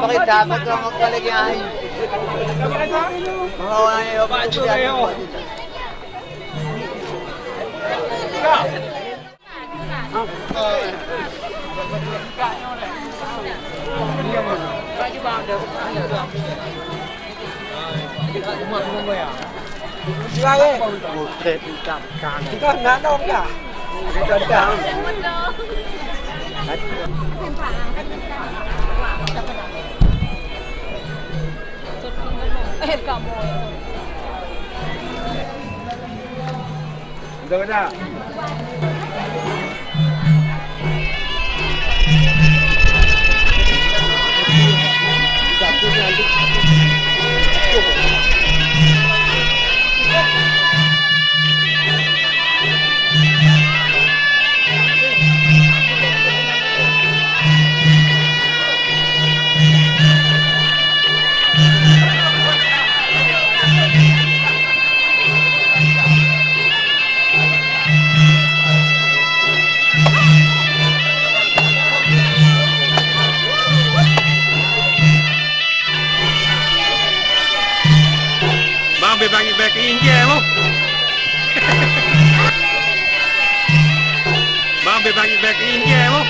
Bakit dapat lang magpalagyan? Back in India mo. Bang back in India mo.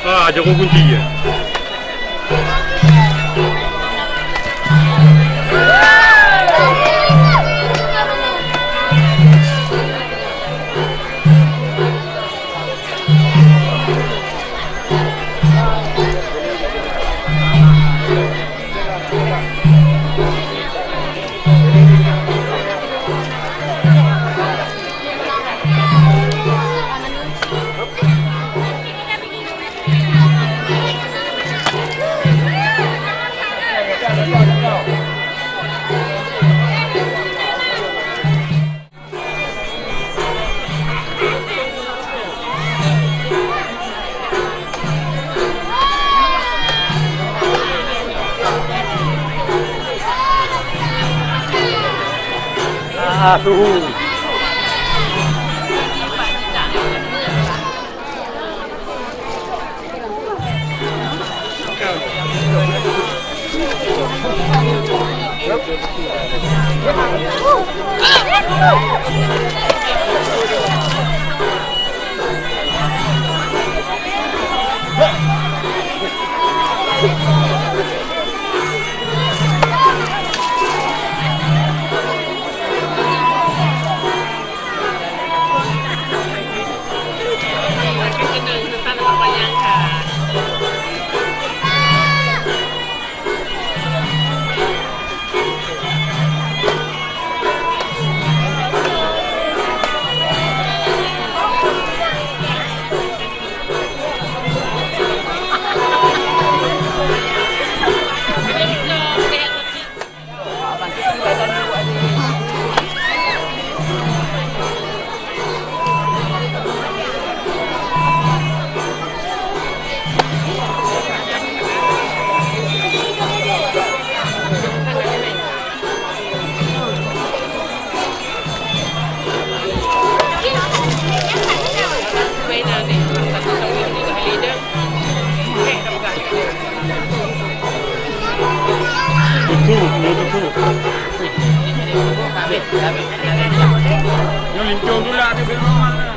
Ah, Joko kunci ya. suhu. Yung lincong dulu lah, dia rumah lah.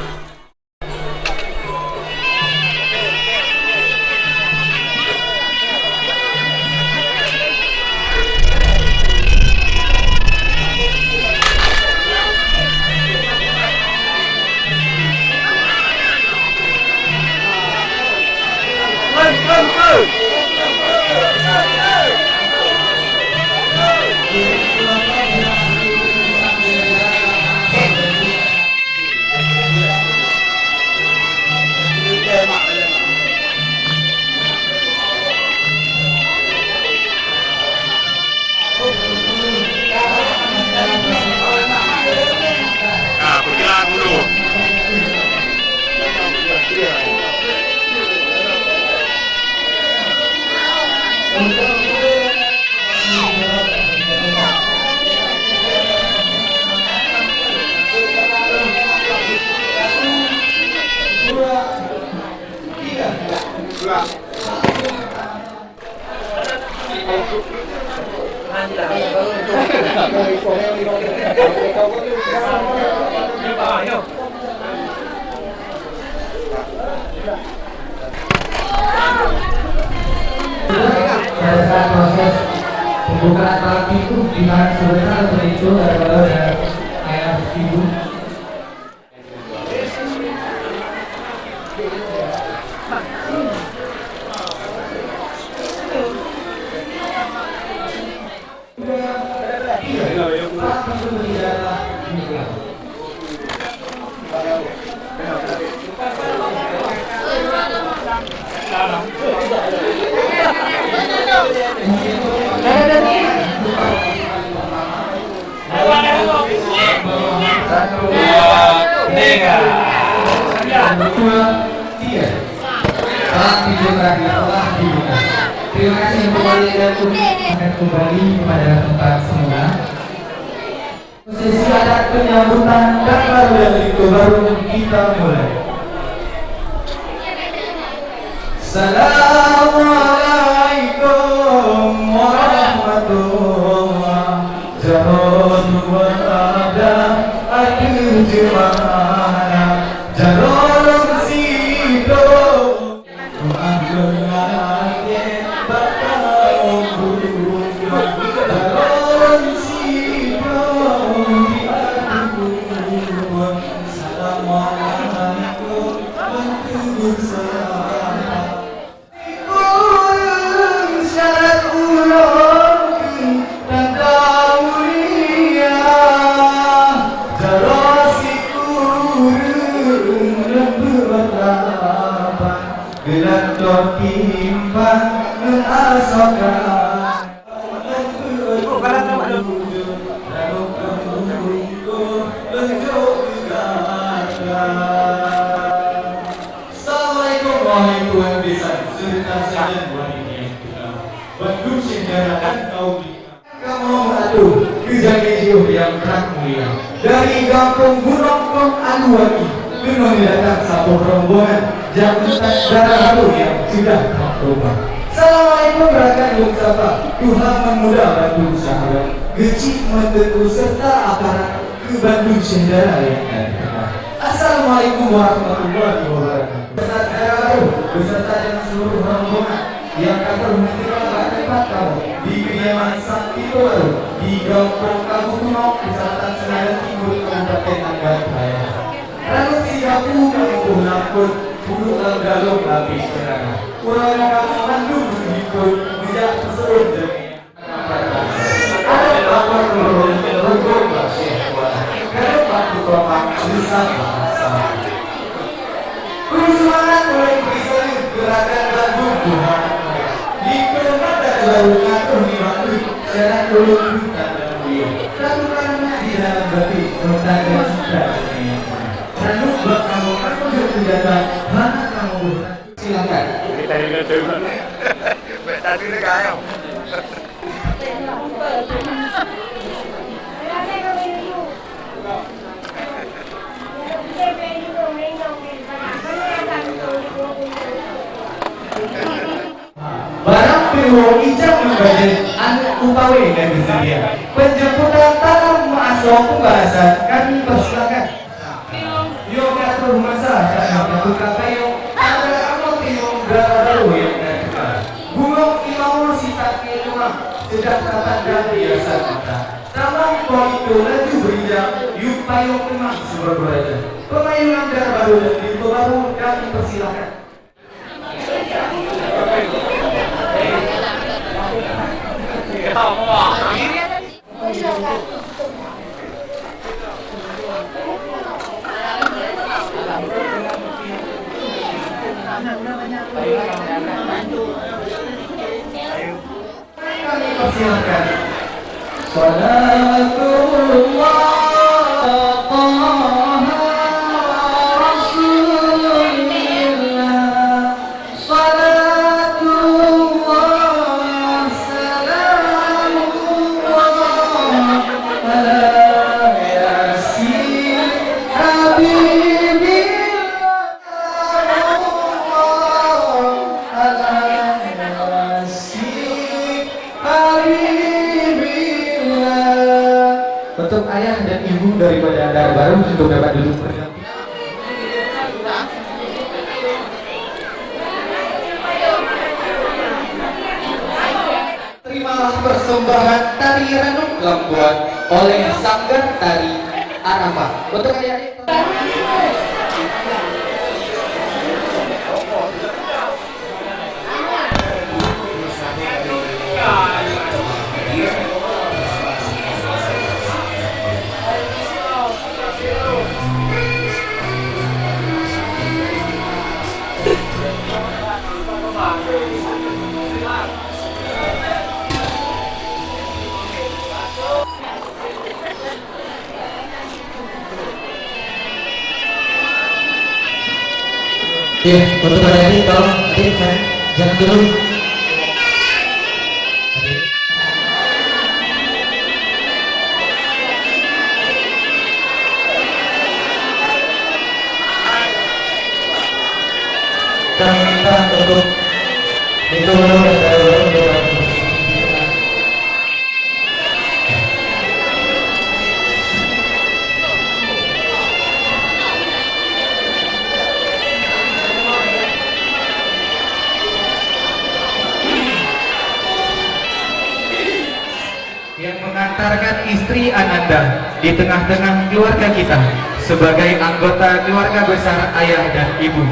Pada saat proses pembukaan alat pintu di mana sebenarnya itu adalah air ibu. Terima kasih kembali dan akan kembali pada tempat semula. Sesi adat penyambutan dan baru yang itu baru kita mulai. Assalamualaikum warahmatullahi Assalamualaikum Sosio yang mulia dari Kampung Gunung Anuwaki dengan datang satu rombongan jabatan darah baru yang sudah berubah. Assalamualaikum warahmatullahi wabarakatuh. Tuhan memudah bantu sahabat gecik menteku serta aparat ke Bandung Sendara yang ada. Assalamualaikum warahmatullahi wabarakatuh. Beserta darah baru beserta dengan seluruh rombongan yang akan menghentikan tempat kamu di kediaman Sakti Baru di Kampung Kabupaten Kecamatan Senayan Timur Kabupaten Anggat Raya. Ranut sigapu kamu lampun bulu galung habis terang. Kurang kamu mandung begitu bijak tersebut demi ada lapor turun rukun masih kuat. Kalau waktu topak bisa bahasa. Semangat mulai bersih gerakan Bandung Tuhan. Di permata baru ngatur di waktu jalan dulu kita berdua. Lalu karena di dalam batin bertanya sudah lalu buat kamu senjata mana kamu silakan. Tadi dia kaya. Barang piwo ijam membaca anak upawe dan bersedia. Penjemputan tanam masuk pembahasan kami persilakan. Yo katur masa karena buka kayu ada kamu piwo baru yang ada. Gunung Imamul Sita Keluma sudah tertanda biasa kita. Taman itu laju berijam yuk payung memang seberbeda. Pemayunan darah baru dan pintu baru kami persilakan. Kami persilakan. Salatullah untuk ayah dan ibu daripada darah baru untuk dapat duduk berdampingan. Terimalah persembahan tari Ranum Lambuan oleh Sanggar Tari Arafah untuk adik-adik. Ya, untuk adik-adik tolong adik jangan dulu. Kami minta untuk itu yang mengantarkan istri Ananda di tengah-tengah keluarga kita sebagai anggota keluarga besar ayah dan ibu.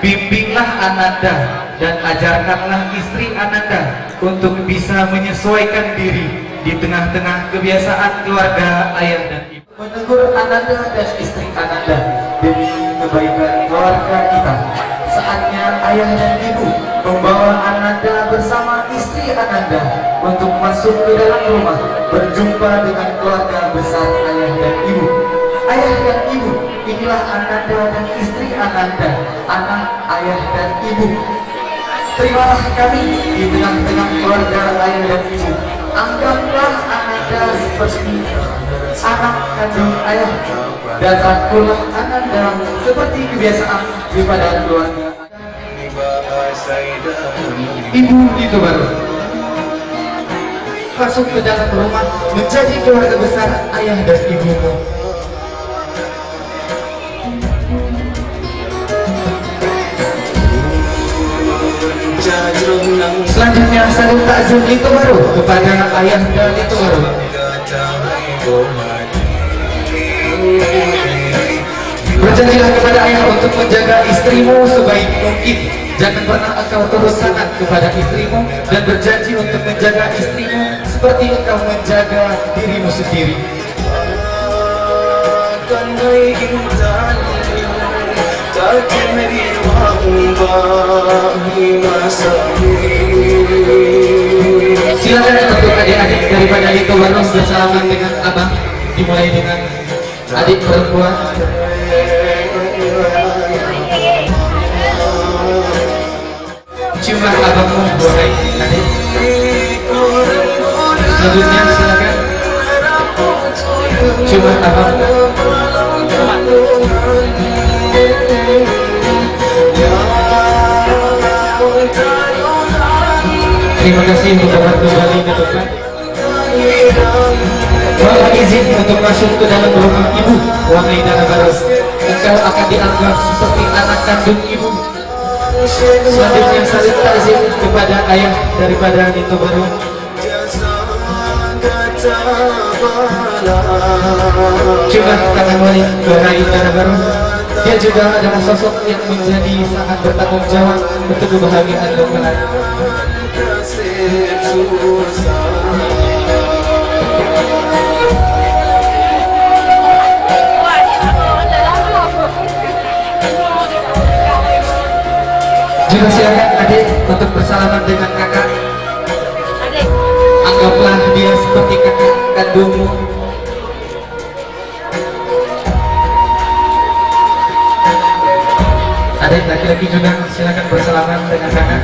Bimbinglah Ananda dan ajarkanlah istri Ananda untuk bisa menyesuaikan diri di tengah-tengah kebiasaan keluarga ayah dan ibu. Menegur Ananda dan istri Ananda demi kebaikan keluarga kita. Saatnya ayah dan ibu membawa Ananda bersama istri Ananda untuk masuk ke dalam rumah berjumpa dengan keluarga besar ayah dan ibu. Ayah dan ibu, inilah Ananda dan istri Ananda, anak ayah dan ibu. Terimalah kami di tengah-tengah keluarga ayah dan ibu. Anggaplah Ananda seperti anak kandung ayah datang pulang ananda seperti kebiasaan daripada keluarga. Ibu itu baru masuk ke dalam rumah menjadi keluarga besar ayah dan ibumu. Selanjutnya saling takzim itu baru kepada ayah dan itu baru. Berjanjilah kepada ayah untuk menjaga istrimu sebaik mungkin. Jangan pernah engkau turun tangan kepada istrimu dan berjanji untuk menjaga istrimu seperti engkau menjaga dirimu sendiri. Silakan untuk adik-adik daripada itu baru bersalaman dengan abang, dimulai dengan adik perempuan. Ciumlah abangmu, wahai adik. Selanjutnya silakan ciumlah abangmu. Terima kasih untuk dapat kembali ke depan. Mohon izin untuk masuk ke dalam rumah ibu, wahai Dana Baru. Engkau akan dianggap seperti anak kandung ibu. Selanjutnya saling takzim kepada ayah daripada Nito Baru. Coba tangan wahai Dana Baru. Dia juga adalah sosok yang menjadi sangat bertanggung jawab untuk kebahagiaan lingkungan. Juga silakan adik untuk bersalaman dengan kakak. Anggaplah dia seperti kakak kandungmu. Adik laki-laki juga silakan bersalaman dengan kakak.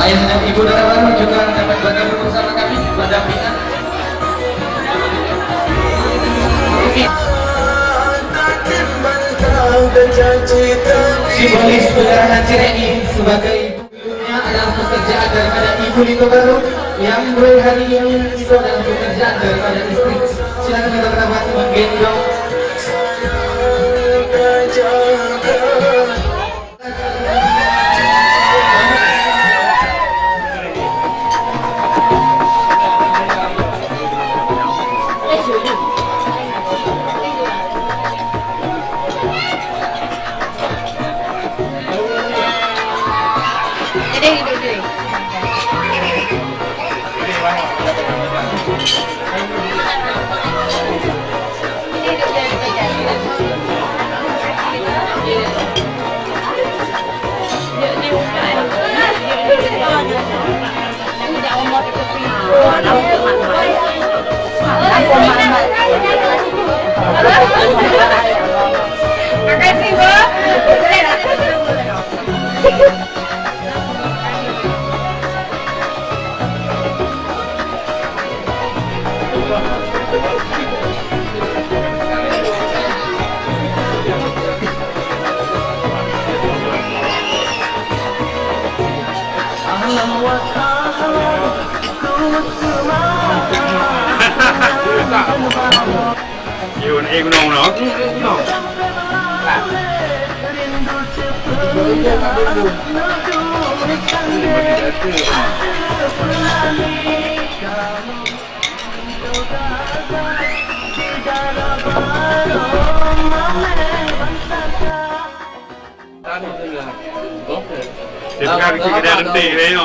Ayah dan ibu Dana Baru juga dapat bergabung bersama kami berdampingan. Simbolis penyerahan Cireni sebagai ibunya adalah pekerjaan daripada ibu Nito Baru, yang mulai hari ini itu adalah pekerjaan daripada istri. Silakan kita dapat menggendong. Makasih, Bu. Yêu em nồng nữa. Thì cái đèn tỷ đấy nó.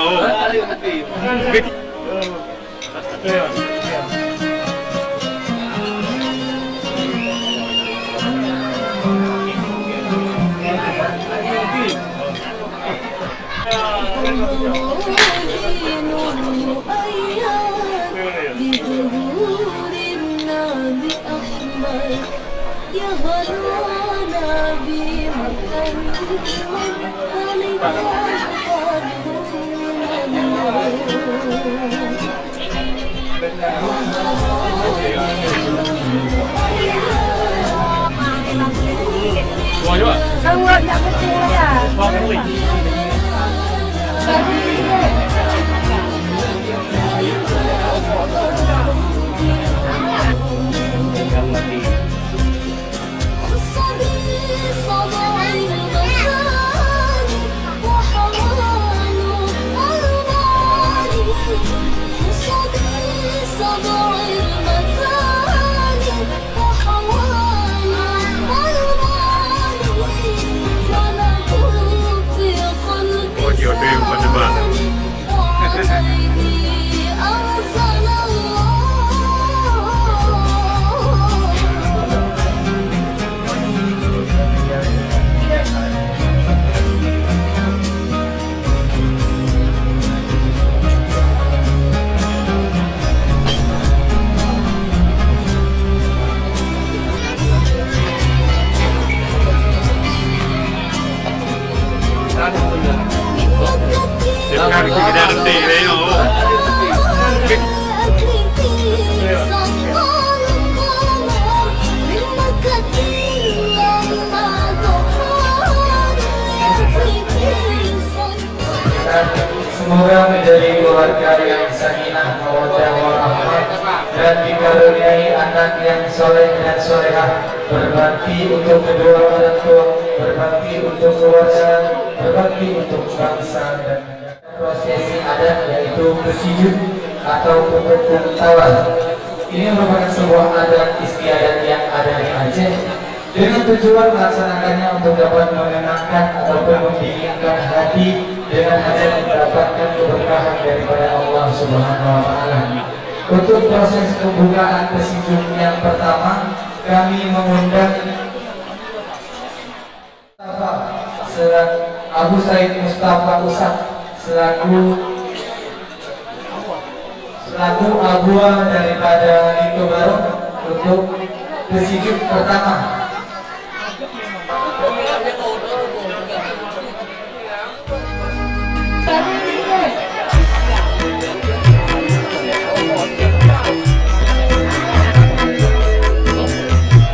Oh, Semua yang kecil ya. Oh, jodoh pada mana? Setiap kali kita nanti ini, oh. Semoga menjadi keluarga yang sakinah, mawaddah warahmah, dan dikaruniai anak yang soleh dan solehah, berbakti untuk kedua orang tua, berbakti untuk keluarga, berbakti untuk bangsa dan prosesi adat yaitu bersujud atau pemukul tawar. Ini merupakan sebuah adat istiadat yang ada di Aceh dengan tujuan melaksanakannya untuk dapat menenangkan ataupun mendinginkan hati dengan hajat mendapatkan keberkahan daripada Allah Subhanahu wa Ta'ala. Untuk proses pembukaan bersujud yang pertama, kami mengundang Abu Said Mustafa Usad selaku abua daripada Lito Baru untuk bersujud pertama.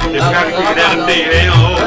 Setiap kali kita nanti ini, oh.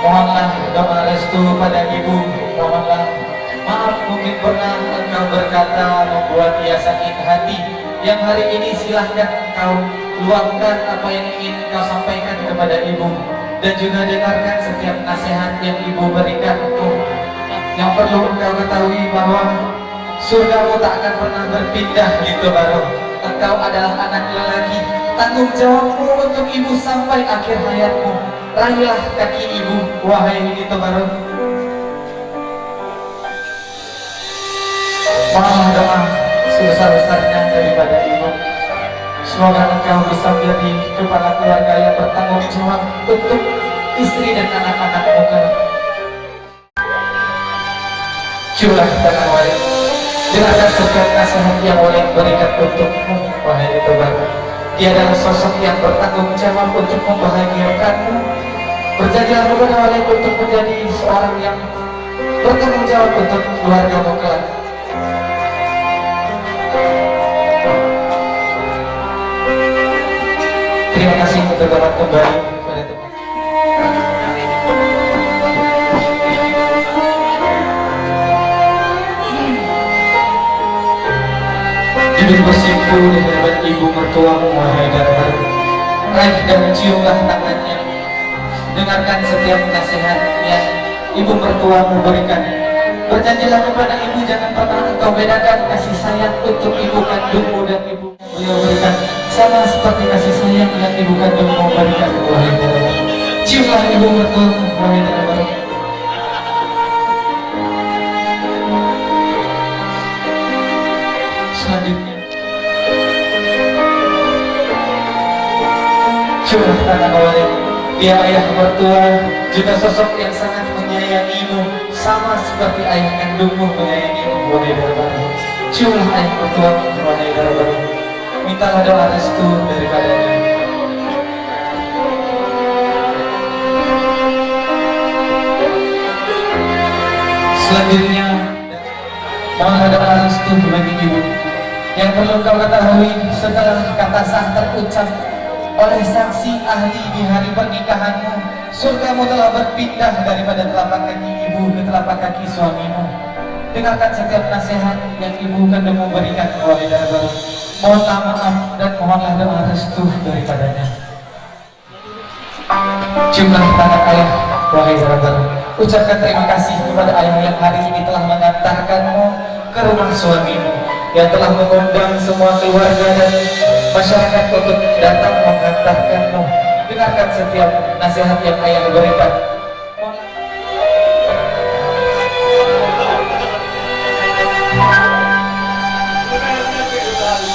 Mohonlah doa restu pada ibu, mohonlah maaf mungkin pernah engkau berkata membuat ia sakit hati. Yang hari ini silahkan engkau luangkan apa yang ingin engkau sampaikan kepada ibu, dan juga dengarkan setiap nasihat yang ibu berikan untuk. Yang perlu engkau ketahui bahwa surgamu tak akan pernah berpindah gitu baru. Engkau adalah anak lelaki, tanggung jawabmu untuk ibu sampai akhir hayatmu. Raihlah kaki ibu, wahai Nito Baru. Mohon doa sebesar-besarnya daripada ibu. Semoga engkau bisa menjadi kepala keluarga yang bertanggung jawab untuk istri dan anak-anakmu kelak. Ciumlah tangan Walid, dengarkan setiap nasihat yang Walid berikan untukmu, wahai Ritobar. Dia adalah sosok yang bertanggung jawab untuk membahagiakanmu. Berjanjilah kepada Walid untuk menjadi seorang yang bertanggung jawab untuk keluargamu kelak. Terima kasih untuk dapat kembali pada teman. Duduk bersimpuh di hadapan ibu mertuamu, wahai Darbar. Raih dan ciumlah tangannya. Dengarkan setiap nasihat yang ibu mertuamu berikan. Berjanjilah kepada ibu jangan pernah engkau bedakan kasih sayang untuk ibu kandungmu dan ibu beliau berikan, sama seperti kasih sayang yang ibu kandungmu berikan, wahai Darbar. Ciumlah ibu mertuamu, wahai Darbar. Selanjutnya, ciumlah tangan Walid. Dia ayah mertua, juga sosok yang sangat menyayangimu, sama seperti ayah kandungmu menyayangimu, wahai Darbar. Ciumlah ayah mertua, wahai Darbar. Mintalah doa restu daripadanya. Selanjutnya, mohonlah doa restu bagi ibu. Yang perlu kau ketahui, setelah kata sah terucap oleh saksi ahli di hari pernikahanmu, surgamu telah berpindah daripada telapak kaki ibu ke telapak kaki suamimu. Dengarkan setiap nasihat yang ibu kandungmu berikan, wahai Darbar. Mohonlah maaf dan mohonlah doa restu daripadanya. Ciumlah tangan ayah, wahai Darbar. Ucapkan terima kasih kepada ayah yang hari ini telah mengantarkanmu ke rumah suamimu, yang telah mengundang semua keluarga dan masyarakat untuk datang mengantarkanmu. Dengarkan setiap nasihat yang ayah berikan.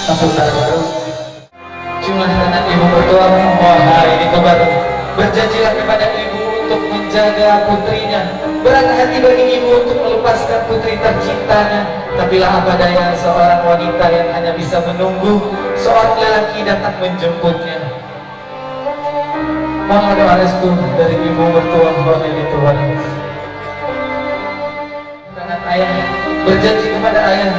Masuk baru. Ciumlah tangan ibu mertuamu, wahai Ritobar. Berjanjilah kepada ibu untuk menjaga putrinya. Berat hati bagi ibu untuk melepaskan putri tercintanya. Tapilah apa daya seorang wanita yang hanya bisa menunggu seorang lelaki datang menjemputnya. Mohon doa restu dari ibu mertua, wahai Ritobar. Tangan ayah berjanji kepada ayah,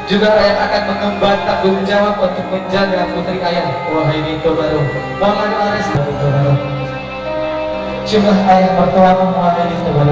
juga ayah akan mengemban tanggung jawab untuk menjaga putri ayah, wahai Ritobar. Mohon doa restu, Ritobar. Ciumlah ayah mertuamu, wahai Ritobar.